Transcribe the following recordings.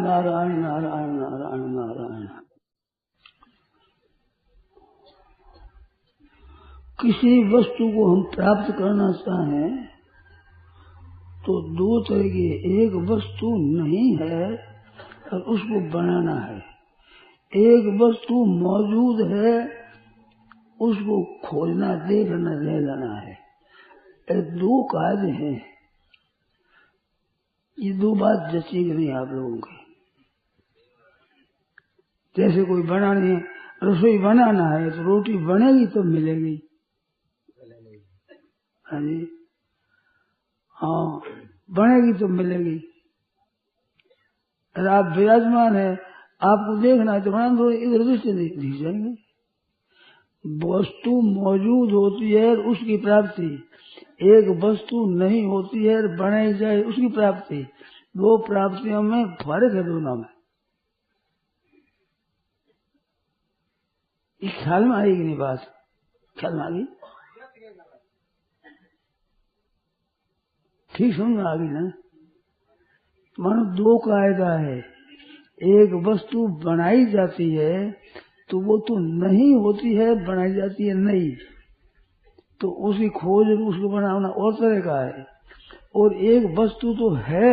नारायण नारायण नारायण नारायण। किसी वस्तु को हम प्राप्त करना चाहें तो दो तरह की, एक वस्तु नहीं है और उसको बनाना है, एक वस्तु मौजूद है उसको खोजना, देखना, ले लेना है। ये दो कार्य हैं। ये दो बात जची नहीं आप लोगों की। जैसे कोई बनानी है, रसोई बनाना है तो रोटी बनेगी तो मिलेगी। हाँ जी, हाँ बनेगी तो मिलेगी। अगर आप विराजमान है, आपको देखना है तो बना दो, इधर दृष्टि नहीं जाएंगे। वस्तु मौजूद होती है उसकी प्राप्ति, एक वस्तु नहीं होती है बनाई जाए उसकी प्राप्ति। दो प्राप्तियों में फर्क है दोनों में। इस ख्याल में आएगी नहीं बात? ख्याल में आ गई? ठीक समझ में आ गई ना? मानो दो कायदा है। एक वस्तु बनाई जाती है तो वो तो नहीं होती है, बनाई जाती है नहीं, तो उसकी खोज उसको बनाना और तरह का है। और एक वस्तु तो है,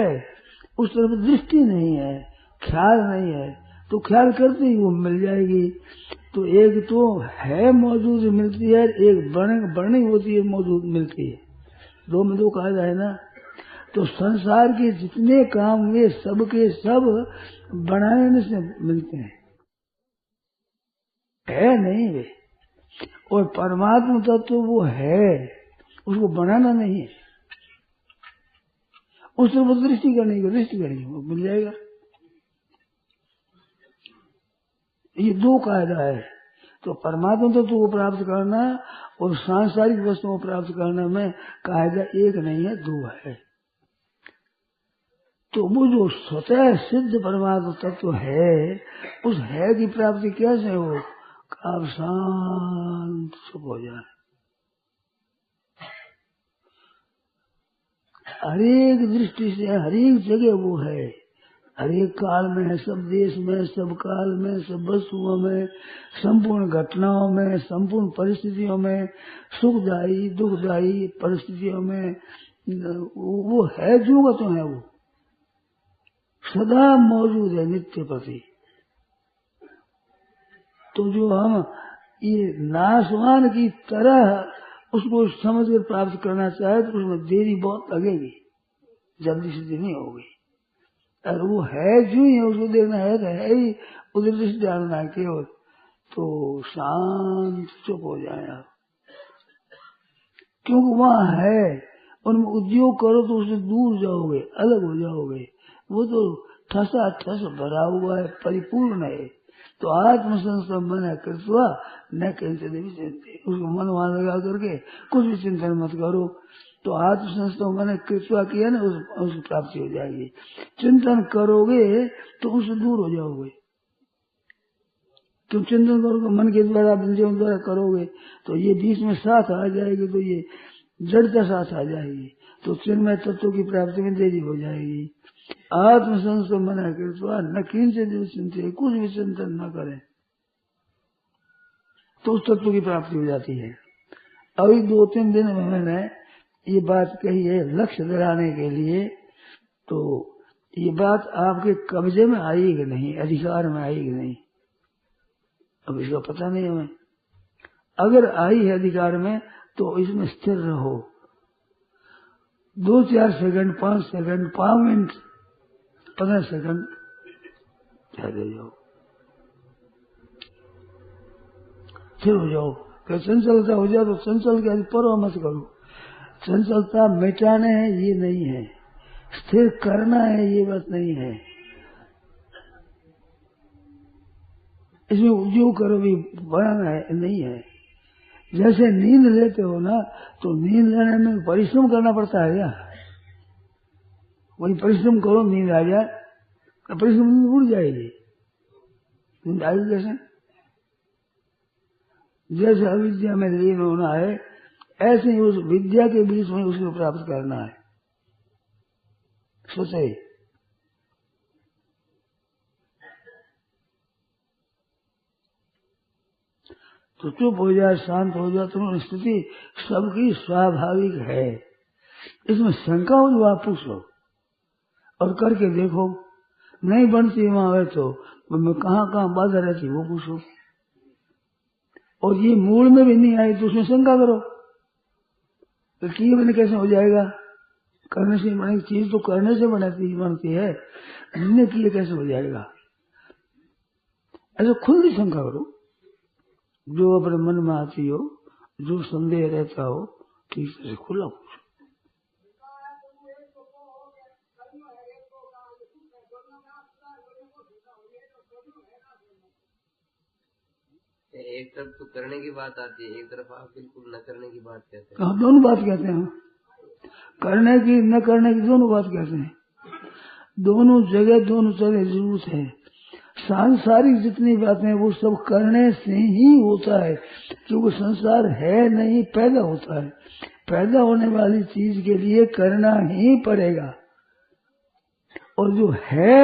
उस तरफ दृष्टि नहीं है, ख्याल नहीं है, तो ख्याल करते ही वो मिल जाएगी। तो एक तो है मौजूद मिलती है, एक बनी होती है मौजूद मिलती है। दो में दो कायदा है ना। तो संसार के जितने काम वे सब के सब बनाने से मिलते हैं, है नहीं वे। और परमात्मा तत्व तो वो है, उसको बनाना नहीं है, उस तरफ दृष्टि करनी है, दृष्टि करनी है, वो मिल जाएगा। ये दो कायदा है। तो परमात्मा तत्व को प्राप्त करना और सांसारिक वस्तुओं को प्राप्त करने में कायदा एक नहीं है, दो है। तो वो जो स्वतः सिद्ध परमात्मा तत्व है, उस है की प्राप्ति कैसे हो? आप शांत चुप हो जाए। हरेक दृष्टि से हरेक जगह वो है, हरेक काल में है, सब देश में, सब काल में, सब वस्तुओं में, संपूर्ण घटनाओं में, संपूर्ण परिस्थितियों में, सुखदायी दुखदायी परिस्थितियों में वो है, जो तो है वो सदा मौजूद है, नित्य प्रति। तो जो हम ये नाशवान की तरह उसको समझ कर प्राप्त करना चाहे तो उसमें देरी बहुत लगेगी, जल्दी से नहीं होगी। और वो है जो ही है, उसको देखना है तो है ही, उधर दृष्टि डालना है केवल। तो शांत चुप हो जाए आप, क्योंकि वहाँ है। उनमें उद्योग करो तो उससे दूर जाओगे, अलग हो जाओगे। वो तो ठसा ठस भरा हुआ है, परिपूर्ण है। तो आत्म संस्थान कृत्वा न कैसे देवी चिंते, उसको मन वहां लगा करके कुछ भी चिंतन मत करो। तो आत्म संस्थान मैंने कृत्वा किया ना, उसकी प्राप्ति हो जाएगी। चिंतन करोगे तो उससे दूर हो जाओगे। तुम चिंतन करोगे मन के द्वारा, इंद्रियों द्वारा करोगे तो ये बीच में साथ आ जाएगी, तो ये जड़ता साथ आ जाएगी, तो चिन्मय तत्व की प्राप्ति में देरी हो जाएगी। आत्म संस्थान मना कृत्वा न किंचित चिंतित, कुछ भी चिंतन न करें तो उस तत्व की प्राप्ति हो जाती है। अभी 2-3 दिन में मैंने ये बात कही है लक्ष्य दिलाने के लिए। तो ये बात आपके कब्जे में आई कि नहीं, अधिकार में आई कि नहीं, अब इसका पता नहीं हमें। अगर आई है अधिकार में तो इसमें स्थिर रहो। 2-4 सेकंड, 5 सेकंड, 5 मिनट, 15 सेकंड ठहरे जाओ, फिर हो जाओ। फिर चंचलता हो जाए तो चंचल के परवाह मत करो। चंचलता मिटाने है ये नहीं है, स्थिर करना है ये बात नहीं है। इसमें उद्योग करो भी बढ़ाना है नहीं है। जैसे नींद लेते हो ना, तो नींद लेने में परिश्रम करना पड़ता है क्या? वही परिश्रम करो, नींद आ जाए, परिश्रम उड़ जाएगी। नींद आई जैसे अविद्या में लीन होना है, ऐसे ही उस विद्या के बीच में उसको प्राप्त करना है। सोचे तो चुप हो जाए, शांत हो जाए। तुम्हारी स्थिति सबकी स्वाभाविक है, इसमें शंका हो जो आप पूछो और करके देखो। नहीं बनती वहां है तो मैं कहाँ बाधा रहती वो पूछो। और ये मूल में भी नहीं आई तो उसमें शंका करो तो किए मैंने कैसे हो जाएगा। करने से बनेगी चीज तो करने से बनती है, हमने किए कैसे हो जाएगा। ऐसा खुद ही शंका करो, जो अपने मन में आती हो, जो संदेह रहता हो, ठीक से खुला पूछो। एक तरफ तो करने की बात आती है, एक तरफ आप बिल्कुल न करने की बात कहते हैं। हम दोनों बात कहते हैं, करने की न करने की दोनों बात कहते हैं। दोनों जगह दोनों तरह जरूरत है। सांसारिक जितनी बातें वो सब करने से ही होता है, क्योंकि संसार है नहीं, पैदा होता है। पैदा होने वाली चीज के लिए करना ही पड़ेगा, और जो है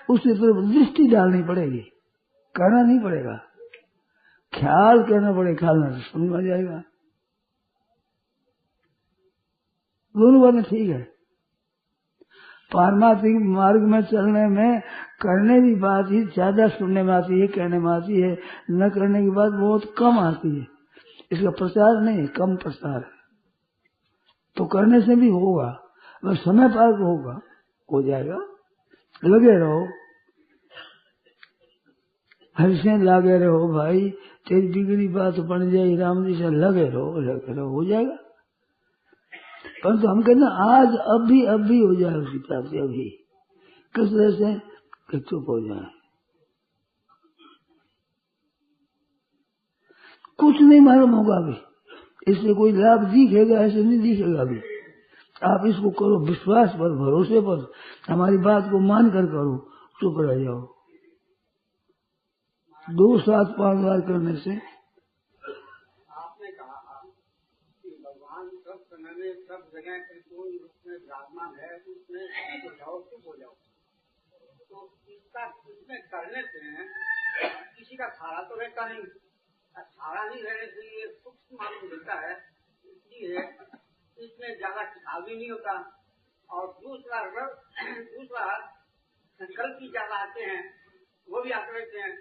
उसकी तरफ दृष्टि डालनी पड़ेगी, करना नहीं पड़ेगा। ख्याल करना पड़ेगा, ख्याल में समझ आ जाएगा। दोनों बातें ठीक है। पारमार्थिक मार्ग में चलने में करने की बात ही ज्यादा सुनने में आती है, कहने में आती है। न करने की बात बहुत कम आती है। इसका प्रचार नहीं, कम प्रचार है। तो करने से भी होगा, बस समय पार होगा, हो जाएगा। लगे रहो, हंसे लगे रहो भाई, तेरी बिगड़ी बात बन जाए राम जी से। लगे रहो, हो जाएगा। परंतु हम कहते आज अभी हो जाए उसी प्राप्ति। अभी किस तरह से कि चुप हो जाए, कुछ नहीं मालूम होगा अभी, इससे कोई लाभ दिखेगा ऐसे नहीं दिखेगा। अभी आप इसको करो विश्वास पर, भरोसे पर, हमारी बात को मान कर करो, चुप रह जाओ। 2 7 5 बार करने से आपने कहा कि भगवान सब समय में सब जगह परिपूर्ण रूप में विराजमान है, उसमें चुप हो जाओ। तो इसमें करने से किसी का सहारा तो रहता नहीं, सहारा नहीं रहने से ये सूक्ष्म मालूम मिलता है, इसलिए इसमें ज्यादा टिकाव भी नहीं होता। और दूसरा संकल्प भी ज्यादा आते हैं, वो भी आते रहते हैं।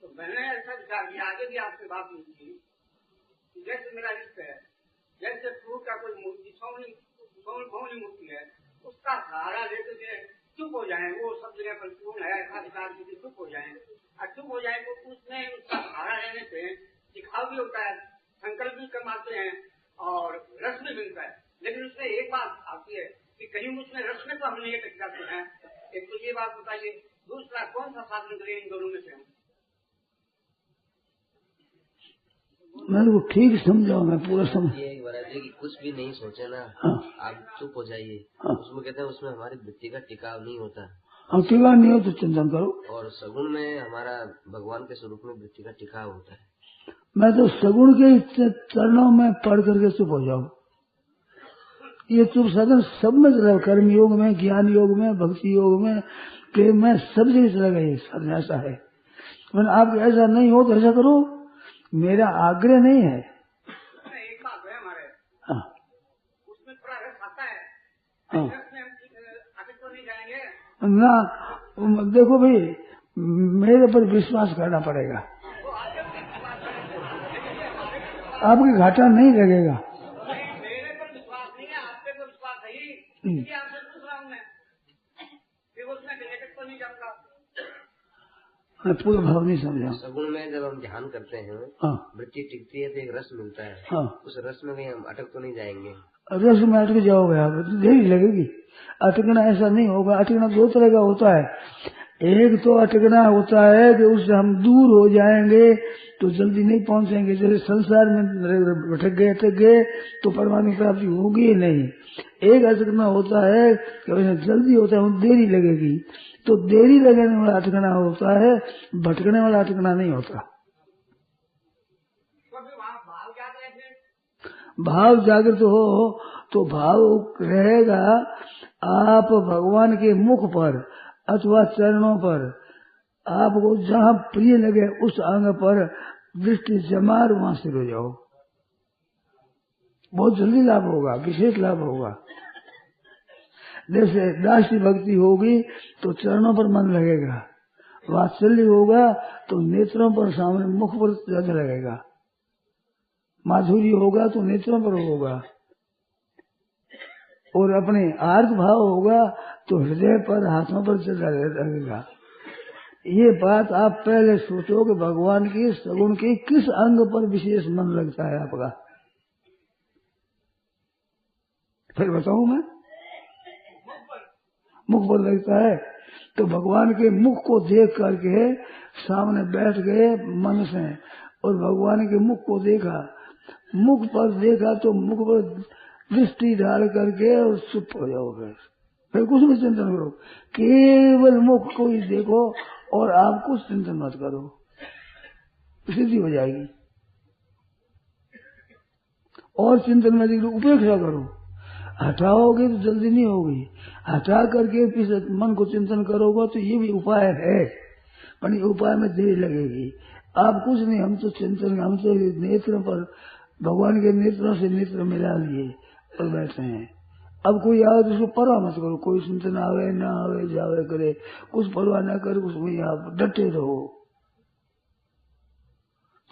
तो मैंने ऐसा विचार किया, आगे भी आपसे बात नहीं की, जैसे मेरा इष्ट है, जैसे फ्रूट का कोई मूर्ति भवनी मूर्ति है, उसका सहारा लेते हुए चुप हो जाए। वो सब जगह परिपूर्ण है, अधिकार से चुप हो जाए। और चुप हो जाए तो उसमें उसका सहारा रहने से दिखाव भी होता है, संकल्प भी कम आते हैं और रस भी मिलता है। लेकिन उसमें एक बात आती है कि कहीं उसमें रस में तो हम नहीं टक जाते हैं। एक तो ये बात बताइए, दूसरा कौन सा साधन करें इन दोनों में से हम? मैंने वो ठीक समझाओ, मैं पूरा समझ। ये कि कुछ भी नहीं सोचे ना, हाँ। आप चुप हो जाइए। हाँ। उसमें कहते हैं उसमें हमारी वृत्ति का टिकाव नहीं होता। हाँ, टिकाव नहीं हो तो चिंतन करो। और सगुण में हमारा भगवान के स्वरूप में वृत्ति का टिकाव होता है। मैं तो सगुण के चरणों में पढ़ करके चुप हो जाऊं। ये चुप साधन सब में चला, कर्म योग में, ज्ञान योग में, भक्ति योग में, प्रेम में, सब जगह चला गया। साधन ऐसा है। मैंने आप ऐसा नहीं हो तो ऐसा करो, मेरा आग्रह नहीं है। एक बात है हमारे, हाँ। उसमें थोड़ा रस आता है। हाँ। रस में हम आगे तो नहीं जाएंगे ना। देखो भाई, मेरे पर विश्वास करना पड़ेगा, आपके घाटा नहीं लगेगा। मेरे पर विश्वास नहीं है, आप पे तो विश्वास है ही, इसलिए आपसे पूछ रहा हूँ मैं कि उसमें रिलेटेड तो नहीं जाऊंगा। मैं पूरा भाव नहीं समझा। सगुण में जब हम ध्यान करते हैं, हाँ। वृत्ति टिकती है तो एक रस मिलता है। हाँ। उस रस में भी हम अटक तो नहीं जाएंगे। रस में अटक जाओगे आप, देरी लगेगी। अटकना ऐसा नहीं होगा। अटकना 2 तरह का होता है। एक तो अटकना होता है कि उससे हम दूर हो जाएंगे तो जल्दी नहीं पहुंचेंगे। जैसे संसार में अटक गए तो परमात्मा प्राप्ति होगी ही नहीं। एक अटकना होता है कि वैसे जल्दी होता है, देरी लगेगी। तो देरी लगने वाला अटकना होता है, भटकने वाला अटकना नहीं होता। भाव जागृत हो तो भाव रहेगा आप भगवान के मुख पर अथवा चरणों पर, आपको जहाँ प्रिय लगे उस अंग पर दृष्टि जमा और वहां से हो जाओ, बहुत जल्दी लाभ होगा, विशेष लाभ होगा। जैसे दासी भक्ति होगी तो चरणों पर मन लगेगा, वात्सल्य होगा तो नेत्रों पर, सामने मुख पर ज्यादा लगेगा, माधुर्य होगा तो नेत्रों पर होगा, और अपने आर्त भाव होगा तो हृदय पर, हाथों पर ज्यादा लगेगा। ये बात आप पहले सोचो कि भगवान की सगुण की किस अंग पर विशेष मन लगता है आपका, फिर बताऊं मैं। मुख पर लगता है तो भगवान के मुख को देख करके सामने बैठ गए मन से, और भगवान के मुख को देखा, मुख पर देखा तो मुख पर दृष्टि डाल करके और चुप हो जाओ, फिर कुछ भी चिंतन करो, केवल मुख को ही देखो और आप कुछ चिंतन मत करो, सिद्धि हो जाएगी। और चिंतन में उपेक्षा करो, हटाओगे तो जल्दी नहीं होगी, हटा करके फिर मन को चिंतन करोगे तो ये भी उपाय है, पर उपाय में देर लगेगी। आप कुछ नहीं, हम तो चिंतन, हम तो नेत्र पर, भगवान के नेत्रों से नेत्र मिला लिए और बैठे हैं। अब कोई आवे तो उसको परवाह मत करो, कोई चिंतन आवे ना आवे, जावे करे, कुछ परवाह ना करे, उसमें आप डटे रहो।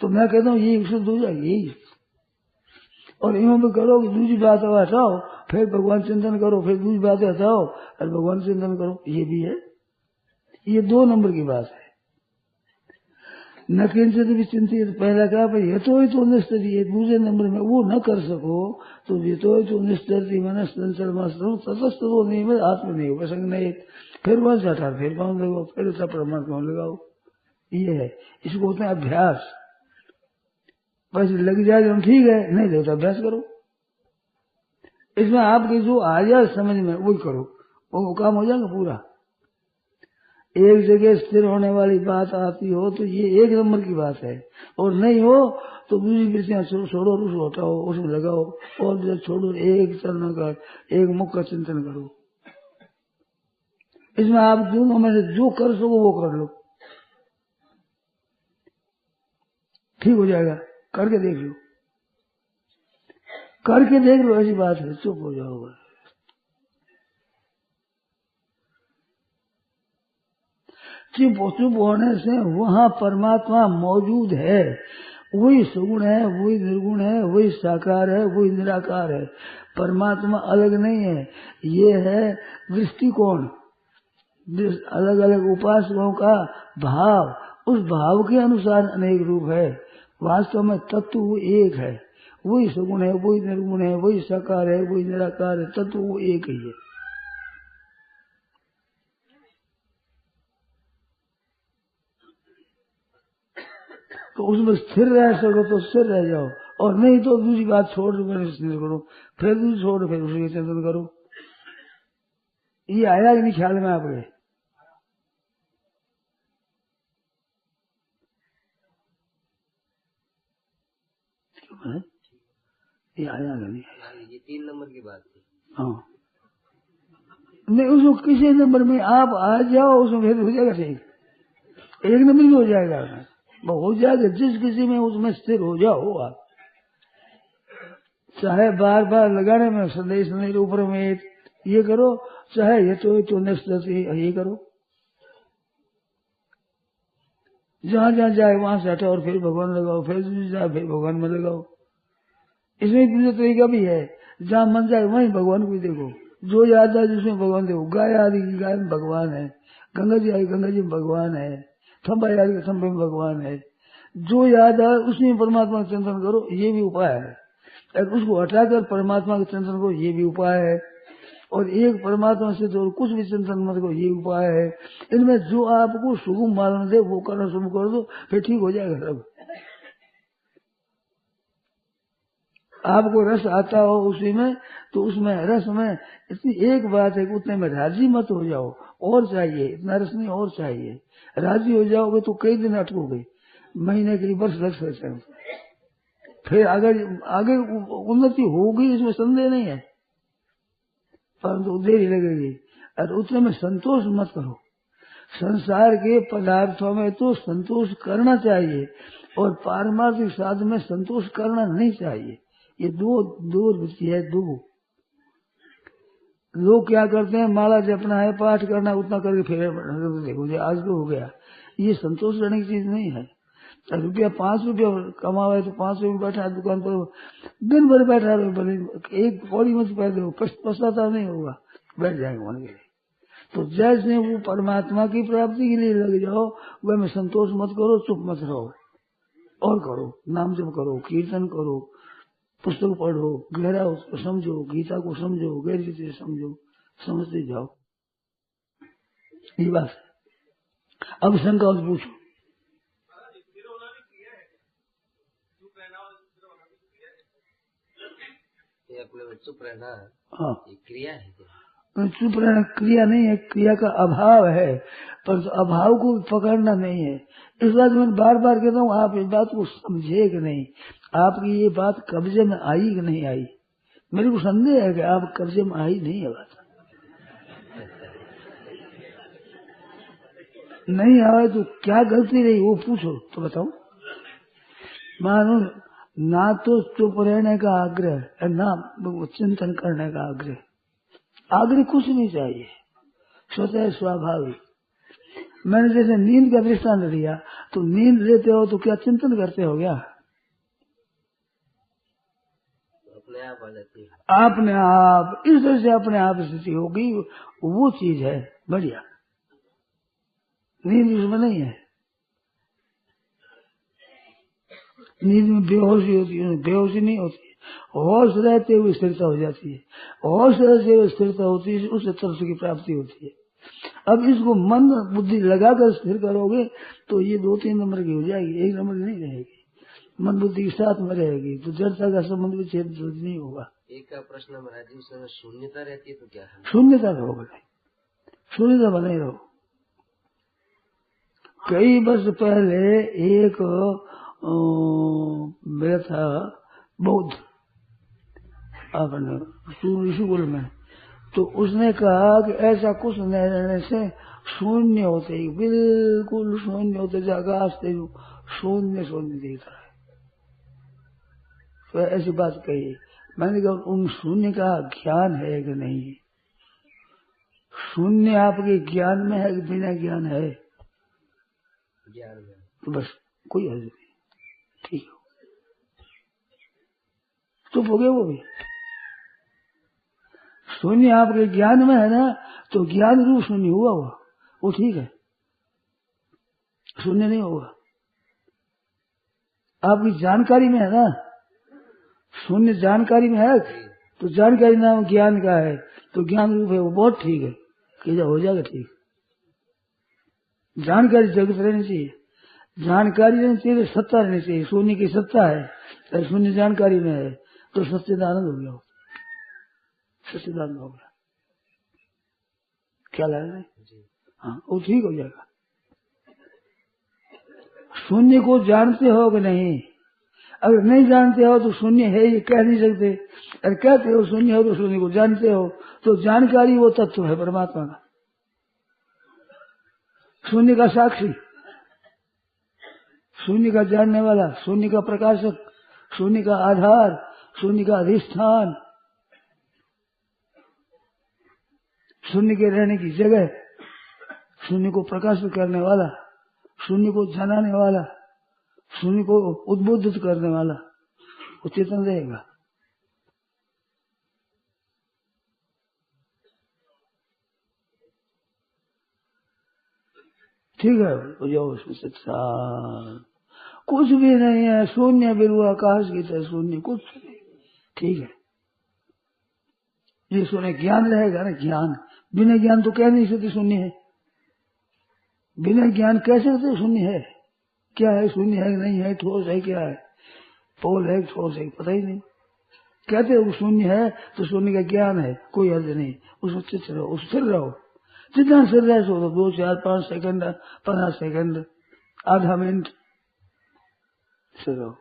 तो मैं कहता हूँ ये शुद्ध हो जाएगी। और इन्हों में करो कि दूसरी बात हटाओ, फिर भगवान चिंतन करो, फिर दूसरी बात हटाओ और भगवान चिंतन करो, ये भी है। ये 2 नंबर की बात है। न किंचित भी चिंतित, पहला कहा भाई ये तो निस्तरी, दूसरे नंबर में वो न कर सको तो ये तो निस्तरती मन संचल मस्तु तटस्थ वो नहीं में आत्म नहीं हो प्रसंग नहीं, फिर वहां से हटा, फिर पाँव लगाओ, फिर उसका परमात्मा लगाओ, ये है। इसको होते हैं अभ्यास। बस लग जाए तो ठीक है, नहीं लगे तो अभ्यास करो। इसमें आपकी जो आ जाए समझ में वही करो, वो काम हो जाएगा पूरा। एक जगह स्थिर होने वाली बात आती हो तो ये 1 नंबर की बात है, और नहीं हो तो दूसरी वृत्तियां छोड़ो, उसको हटाओ, उसमें लगाओ, और जब छोड़ो, एक चरण का, एक मुख का चिंतन करो। इसमें आप दोनों में से जो कर सको वो कर लो, ठीक हो जाएगा। करके देख लो, करके देख लो, ऐसी बात है, चुप हो जाओगे। चुप होने से वहाँ परमात्मा मौजूद है, वही सगुण है, वही निर्गुण है, वही साकार है, वही निराकार है। परमात्मा अलग नहीं है, ये है दृष्टिकोण। अलग अलग उपासकों का भाव, उस भाव के अनुसार अनेक रूप है, वास्तव में तत्व वो एक है, वही सगुण है, वही निर्गुण है, वही साकार है, वही निराकार है, तत्व वो एक ही है। तो उसमें स्थिर रह सको तो स्थिर रह जाओ, और नहीं तो दूसरी बात छोड़ दो, स्थिर करो, फिर दूसरी छोड़, फिर उसी चिंतन करो। ये आया कि नहीं ख्याल में आपके? ये आया नहीं? ये 3 नंबर की बात थी। हाँ, नहीं उसको किसी नंबर में आप आ जाओ, उसमें फिर हो जाएगा ठीक, 1 नंबर में हो जाएगा, हो जाएगा। जिस किसी में उसमें स्थिर हो जाओ आप, चाहे बार बार लगाने में संदेश नहीं, ऊपर में ये करो, चाहे ये तो निश्चित ये करो, जहां जहां जाए वहां से हटाओ और फिर भगवान लगाओ, फिर जाए फिर भगवान में लगाओ। इसमें दूसरा तरीका भी है, जहाँ मन जाए वहीं भगवान को देखो, जो याद आए जिसमें भगवान देखो। गाय आदि की गाय में भगवान है, गंगा जी आई गंगा जी में भगवान है, थम्बा आदि के थम्बे में भगवान है, जो याद आए उसमें परमात्मा का चिंतन करो, ये भी उपाय है। और उसको हटाकर परमात्मा का चिंतन करो, ये भी उपाय है। और एक परमात्मा से तो कुछ भी चिंतन मत करो, ये उपाय है। इनमें जो आपको सुगम मालूम दे वो करना शुरू कर दो, फिर ठीक हो जाएगा सब। आपको रस आता हो उसी में, तो उसमें रस में इतनी एक बात है कि उतने में राजी मत हो जाओ, और चाहिए, इतना रस नहीं और चाहिए। राजी हो जाओगे तो कई दिन अटकोगे, महीने के लिए वर्ष लग सकते हैं, फिर अगर आगे उन्नति होगी इसमें संदेह नहीं है, परंतु देरी लगेगी। और उतने में संतोष मत करो। संसार के पदार्थों में तो संतोष करना चाहिए, और पारमार्थिक साधन में संतोष करना नहीं चाहिए। ये दो वृत्ति है। दो लोग क्या करते हैं, माला जपना है, पाठ करना, उतना करके फिर देखो आज तो हो गया। ये संतोष रहने की चीज नहीं है। रुपया 5 रुपया कमावा है तो 5 रुपये बैठा है दुकान पर, दिन भर बैठा रहे, भले एक पौड़ी मत पैदे हो, पछताता नहीं होगा, बैठ जाएंगे मन के लिए। तो जैसे वो परमात्मा की प्राप्ति के लिए लग जाओ, वह में संतोष मत करो, चुप मत रहो, और करो, नाम जप करो, कीर्तन करो, पुस्तक पढ़ो, गहरा उसको समझो, गीता को समझो, गहरी से समझो, समझते जाओ। ये बात है। अब शंका पूछो। ये अपने चुप रहना, हाँ, ये क्रिया है क्या? चुप रहना क्रिया नहीं है, क्रिया का अभाव है, पर अभाव को पकड़ना नहीं है। इस बात में बार बार कहता हूँ, आप इस बात को समझे कि नहीं, आपकी ये बात कब्जे में आई कि नहीं आई। मेरे को संदेह है कि आप कब्जे में आई नहीं है बात। नहीं आए तो क्या गलती रही वो पूछो तो बताओ। मानो ना तो चुप रहने का आग्रह, ना चिंतन करने का आग्रह, आग्रह कुछ नहीं चाहिए, स्वतः स्वाभाविक। मैंने जैसे नींद का दृष्टांत दिया, तो नींद लेते हो तो क्या चिंतन करते हो क्या? अपने आप आ जाती है, अपने आप, इस तरह से अपने आप स्थिति होगी, वो चीज है बढ़िया। नींद उसमें नहीं है। नींद में बेहोशी होती है, बेहोशी नहीं होती, होश रहते हुए स्थिरता हो जाती है, होश रहते हुए स्थिरता होती है, उस तरफ की प्राप्ति होती है। अब इसको मन बुद्धि लगाकर स्थिर करोगे तो ये 2-3 नंबर की हो जाएगी, 1 नंबर की नहीं रहेगी, मन बुद्धि के साथ में रहेगी, तो जड़ता का संबंध विच्छेद नहीं होगा। एक का प्रश्न महाराज जी, उसमें शून्यता रहती है तो क्या है? शून्यता रहोगे नहीं, शून्यता बने रहो। कई वर्ष पहले एक मेरा था बौद्ध अपने ऋषिकुल में, तो उसने कहा कि ऐसा कुछ नहीं रहने से शून्य होते, बिल्कुल शून्य होते, आकाश से शून्य शून्य दिखता है। तो ऐसी बात कही। मैंने कहा उन शून्य का ज्ञान है कि नहीं? शून्य आपके ज्ञान में है कि बिना ज्ञान है? ज्ञान में। तो बस कोई हर्ज नहीं, ठीक है, चुप हो गए वो भी। शून्य आपके ज्ञान में है ना, तो ज्ञान रूप शून्य हुआ वो ठीक है, शून्य नहीं होगा। आपकी जानकारी में है ना, शून्य जानकारी में है, तो जानकारी नाम ज्ञान का है, तो ज्ञान रूप है वो, बहुत ठीक है, कि हो जाएगा ठीक। जानकारी जगत रहनी चाहिए, जानकारी रहनी चाहिए, सत्ता रहनी चाहिए। शून्य की सत्ता है, शून्य जानकारी में है, तो सच्चिदानंद हो गया, सच्चिदानंद हो गया। क्या लगा? हाँ, वो ठीक हो जाएगा। शून्य को जानते हो कि नहीं? अगर नहीं जानते हो तो शून्य है ये कह नहीं सकते, अगर कहते हो शून्य हो तो शून्य को जानते हो, तो जानकारी वो तत्व है परमात्मा का, शून्य का साक्षी, शून्य का जानने वाला, शून्य का प्रकाशक, शून्य का आधार, शून्य का अधिष्ठान, शून्य के रहने की जगह, शून्य को प्रकाशित करने वाला, शून्य को जनाने वाला, शून्य को उद्बोधित करने वाला, वो चेतन रहेगा। ठीक है, हो जाओ उसमें सच्चा, कुछ भी नहीं है, शून्य बिल्कुल आकाश की तरह शून्य, कुछ नहीं, ठीक है। ये सुने ज्ञान रहेगा ना, ज्ञान, बिना ज्ञान तो कह नहीं सकते शून्य है, बिना ज्ञान कह सकते शून्य है, क्या है, शून्य है नहीं है, ठोस है क्या है, पोल है ठोस है, पता ही नहीं। कहते हो शून्य है तो शून्य का ज्ञान है, कोई अर्थ नहीं, उसमें चित्त रहो, उस स्थिर रहो, जितना स्थिर रहे सो 2, 4, 5 सेकंड, 15 सेकंड, आधा मिनट स्थिर रहो।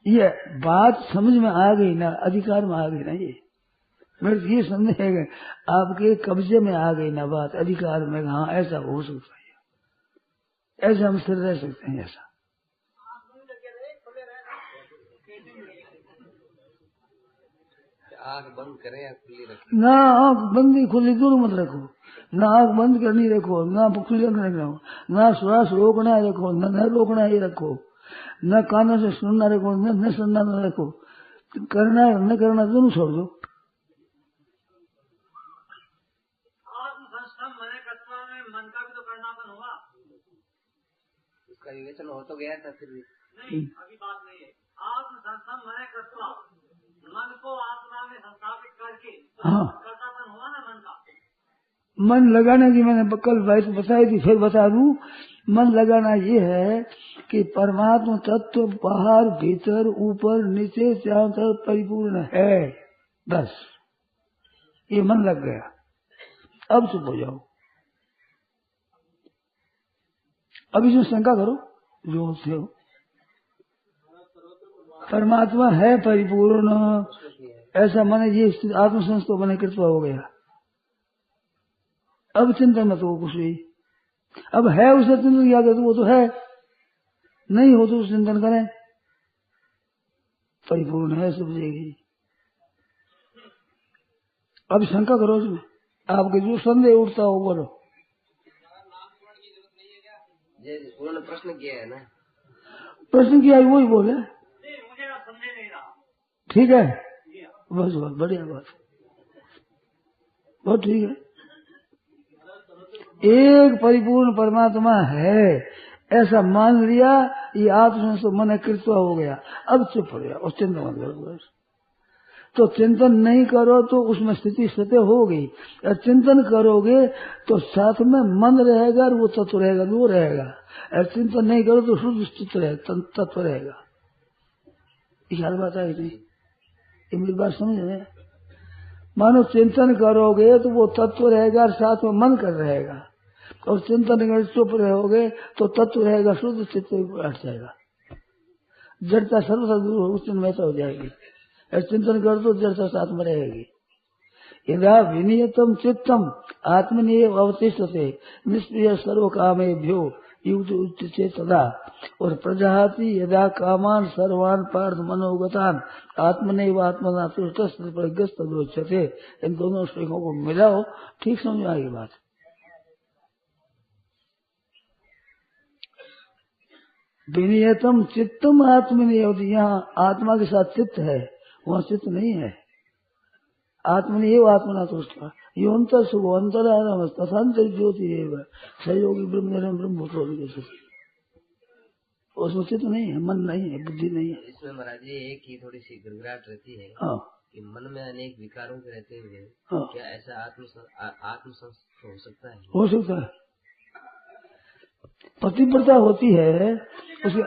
ये बात समझ में आ गई ना, अधिकार में आ गई ना, ये मेरे ये समझ है आपके कब्जे में आ गई ना बात, अधिकार में, हाँ ऐसा हो सकता है। ऐसे हम स्थिर रह सकते हैं। ऐसा आँख बंद करें या खुली रखें? ना आँख बंदी खुली दोनों मत रखो, ना आँख बंद करनी रखो, ना खुली रखो, ना श्वास रोकना रखो, न रोकना ही रखो, न कानों से सुनना रखो, न सुनना न रखो। करना न करना दोनों छोड़ दो। मन का भी तो करनापन होगा, उसका विवेचन हो तो गया था फिर भी नहीं अभी बात नहीं है। आत्म संस्थम मन कृत्वा, मन को आत्मा में संस्थापित करके हाँ, कर्तापन हुआ ना मन का। मन लगाने की मैंने कल बात बताई थी, फिर बता दूं। मन लगाना ये है कि परमात्मा तत्व बाहर भीतर ऊपर नीचे चारों तरफ परिपूर्ण है, बस ये मन लग गया। अब चुप हो जाओ। अब इसमें शंका करो जो से हो। परमात्मा है परिपूर्ण, ऐसा माने ये आत्मसंस्थो मैंने कृत्वा हो गया। अब चिंतन मत हो कुछ भी। अब है उसे चिंतन किया तो वो तो है, नहीं हो तो चिंतन करें, परिपूर्ण है सब जगह। अब शंका करो उसमें, आपके जो संदेह उठता हो बोलो। उन्होंने प्रश्न किया है ना, प्रश्न किया है वही बोले, मुझे संदेह नहीं रहा। ठीक है, बस बहुत बढ़िया बात, बहुत ठीक है। एक परिपूर्ण परमात्मा है ऐसा मान लिया, ये आत्मसंस्थो मन कृत्वा हो गया। अब चुप हो गया और चिंतन मत करो बस। तो चिंतन नहीं करो तो उसमें स्थिति सत्य होगी, और चिंतन करोगे तो साथ में मन रहेगा और वो तत्व रहेगा, वो रहेगा। और चिंतन नहीं करो तो शुद्ध तत्व रहेगा। ये बात आई थी, ये मेरी बात समझ रहे? मानो चिंतन करोगे तो वो तत्व रहेगा और साथ में मन कर रहेगा, और चिंतन अगर चुप रहोगे तो तत्व रहेगा, शुद्ध चित्त हट जाएगा, जड़ता सर्वथा दूर हो, चिन्मयता हो जाएगी। और चिंतन कर दो जड़ता साथ में रहेगी। यदा विनियतम चित्तम आत्मनियव अवतिष्ठते निष्क्रिय सर्व कामेभ्यो युक्त उच्चते तदा। और प्रजाति यदा कामान सर्वान पार्थ मनोगतान आत्मनैव आत्मना तुष्ट प्रज्ञस्त तदोच्यते। इन दोनों श्लोकों को मिलाओ, ठीक समझ आएगी बात। विनियतम चित्तम आत्मनियव, यहाँ आत्मा के साथ चित्त है, वहाँ चित्त नहीं है। आत्मनियव आत्मना तुष्ट योन्तर सुख अंतराराम तथांतर ज्योति एवं सहयोगी ब्रह्म उसमें चित्त नहीं है, मन नहीं है, बुद्धि नहीं है। इसमें महाराज जी एक ही थोड़ी सी गिरगिराहट रहती है। हाँ, कि मन में अनेक विकारों के रहते हुए हाँ, क्या ऐसा आत्मसंस्थ हो सकता है? हो सकता है। पतिव्रता होती है उसके।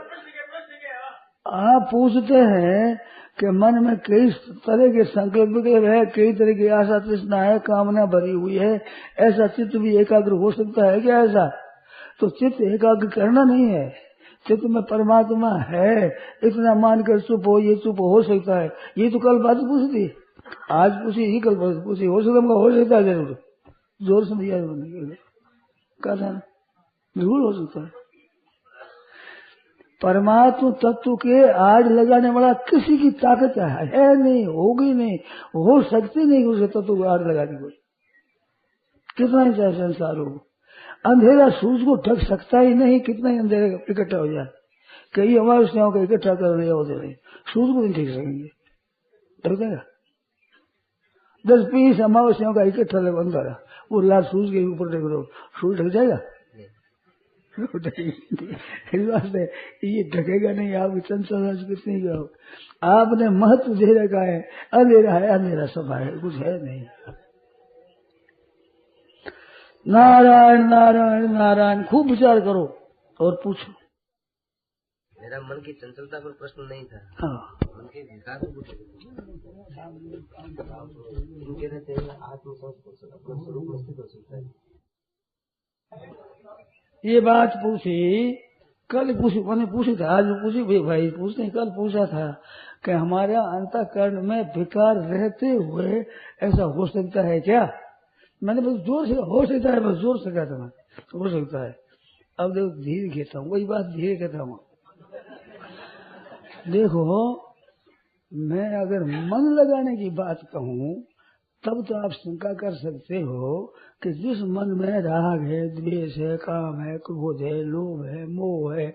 आप पूछते हैं कि मन में कई तरह के संकल्प है, कई तरह की आशा तृष्णा है, कामना भरी हुई है, ऐसा चित्त भी एकाग्र हो सकता है क्या? ऐसा तो चित्त एकाग्र करना नहीं है, चित्त में परमात्मा है इतना मानकर चुप हो, ये चुप हो सकता है। ये तो कल बात पूछी थी, आज पूछी ही, कल पूछी, हो सकता है जरूर, जोर से नहीं आया कहा था, जरूर हो सकता है। परमात्मा तत्व के आड़ लगाने वाला किसी की ताकत है नहीं, होगी नहीं, हो सकती नहीं उसे तत्व को आड़ लगाने कोई, कितना ही चाहे संसार हो। अंधेरा सूरज को ढक सकता ही नहीं, कितना ही अंधेरा इकट्ठा हो जाए। कई अमावस्याओं का इकट्ठा कर रहे होते नहीं, सूरज को नहीं ढक सकेंगे, ढक देगा। 10-20 अमावस्याओं का इकट्ठा लगा अंधेरा, वो लाल सूरज के ऊपर ढक दो, सूरज ढक जाएगा? इस वास्ते ये ढकेगा नहीं। आप चंचल नहीं करो, आपने महत्व दे रखा है, अंधेरा है, अंधेरा सब है, कुछ है नहीं। नारायण नारायण नारायण, खूब विचार करो और पूछो। मेरा मन की चंचलता पर प्रश्न नहीं था। हाँ, मन के विकास इनके रहते हैं आत्मसंस्थ अपना स्वरूप में स्थित हो सकता है। ये बात पूछी कल, मैंने पूछी था, आज पूछी भाई पूछते, कल पूछा था कि हमारा अंतःकरण में विकार रहते हुए ऐसा हो सकता है क्या? मैंने बस जोर से हो सकता है, बस जोर से कहता मैं, हो सकता है। अब देखो धीरे कहता हूँ, वही बात धीरे कहता हूँ। देखो मैं अगर मन लगाने की बात कहूँ तब तो आप शंका कर सकते हो कि जिस मन में राग है, द्वेष है, काम है, क्रोध है, लोभ है, मोह है,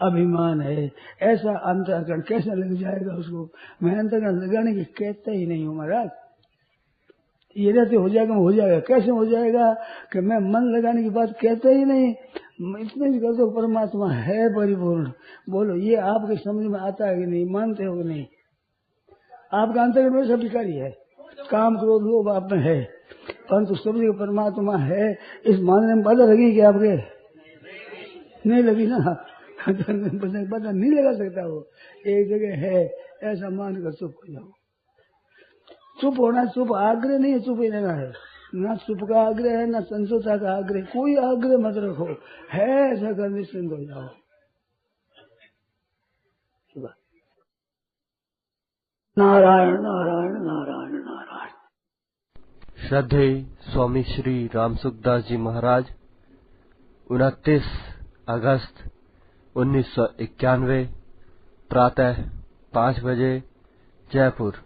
अभिमान है, ऐसा अंतःकरण कैसे लग जाएगा उसको। मैं अंतःकरण लगाने की कहता ही नहीं हूँ महाराज। ये रहते हो जाएगा, कैसे हो जाएगा कि मैं मन लगाने की बात कहता ही नहीं। इतने भी कर दो परमात्मा है परिपूर्ण। बोलो ये आपके समझ में आता है कि नहीं, मानते हो कि नहीं? आपका अंतर्गत में सब विकारी है, काम क्रोध लोभ आप में है, परंतु सब जगह परमात्मा है, इस मानने में बाधा लगेगी क्या आपके? नहीं लगी ना। बाधा नहीं लगा सकता वो, एक जगह है ऐसा मान कर चुप हो जाओ। चुप होना, चुप आग्रह नहीं है, चुप ही रहना है। ना चुप का आग्रह है, ना संतोषता का आग्रह, कोई आग्रह मत रखो, है ऐसा कर निश्चिंत हो जाओ। नारायण नारायण नारायण नारायण। श्रद्धेय स्वामी श्री रामसुखदास जी महाराज 29 अगस्त 1991 प्रातः 5 बजे जयपुर।